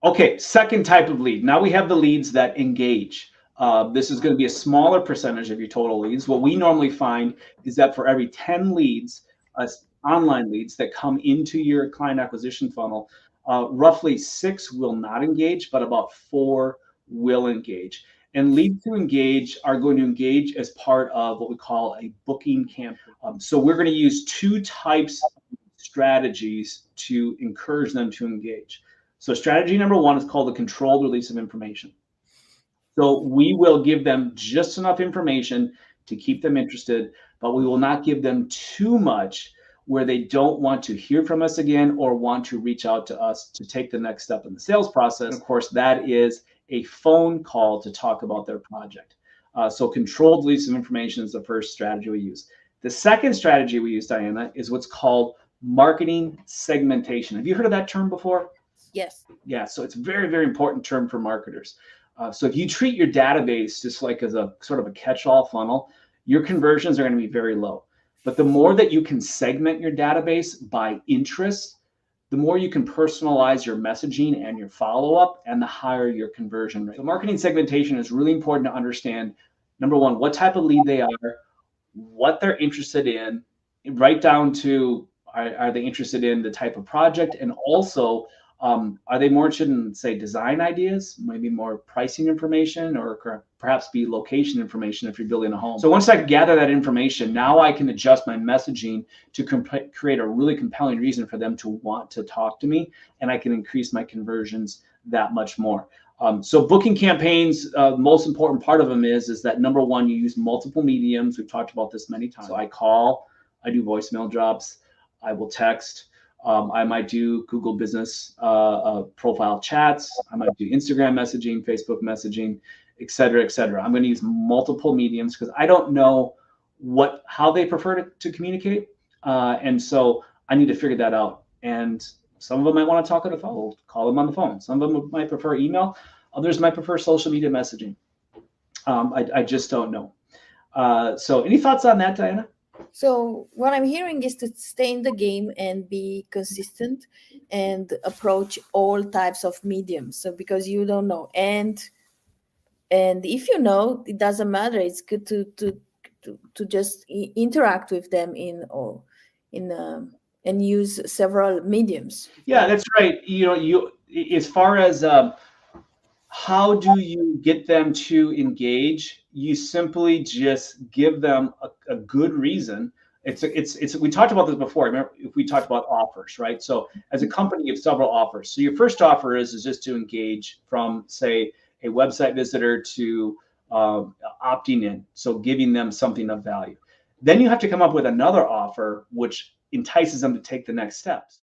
Okay, second type of lead. Now we have the leads that engage. This is going to be a smaller percentage of your total leads. What we normally find is that for every 10 leads, online leads that come into your client acquisition funnel, roughly 6 will not engage, but about 4 will engage. And leads to engage are going to engage as part of what we call a booking campaign. So we're going to use 2 types of strategies to encourage them to engage. So strategy number 1 is called the controlled release of information. So we will give them just enough information to keep them interested, but we will not give them too much where they don't want to hear from us again or want to reach out to us to take the next step in the sales process. Of course, that is a phone call to talk about their project. So controlled release of information is the first strategy we use. The second strategy we use, Diana, is what's called marketing segmentation. Have you heard of that term before? Yes. Yeah, so it's a very, very important term for marketers. So if you treat your database just like as a sort of a catch-all funnel, your conversions are going to be very low. But the more that you can segment your database by interest, the more you can personalize your messaging and your follow-up, and the higher your conversion rate. So marketing segmentation is really important to understand. Number 1, what type of lead they are, what they're interested in, right down to are they interested in the type of project, and also are they more interested in, say, design ideas, maybe more pricing information, or perhaps be location information if you're building a home. So once I gather that information, now I can adjust my messaging to create a really compelling reason for them to want to talk to me, and I can increase my conversions that much more. So booking campaigns, the most important part of them is that number 1, you use multiple mediums. We've talked about this many times. So I call, I do voicemail drops, I will text. I might do Google Business profile chats. I might do Instagram messaging, Facebook messaging, et cetera, et cetera. I'm going to use multiple mediums because I don't know how they prefer to communicate. And so I need to figure that out. And some of them might want to talk on the phone. We'll call them on the phone. Some of them might prefer email. Others might prefer social media messaging. I just don't know. So any thoughts on that, Diana? So what I'm hearing is to stay in the game and be consistent and approach all types of mediums. So because you don't know, and if you know, it doesn't matter. It's good to just interact with them and use several mediums. Yeah, that's right. You as far as how do you get them to engage? You simply just give them a good reason. It's we talked about this before. Remember, if we talked about offers, right? So as a company, you have several offers. So your first offer is just to engage from, say, a website visitor to opting in. So giving them something of value. Then you have to come up with another offer which entices them to take the next steps.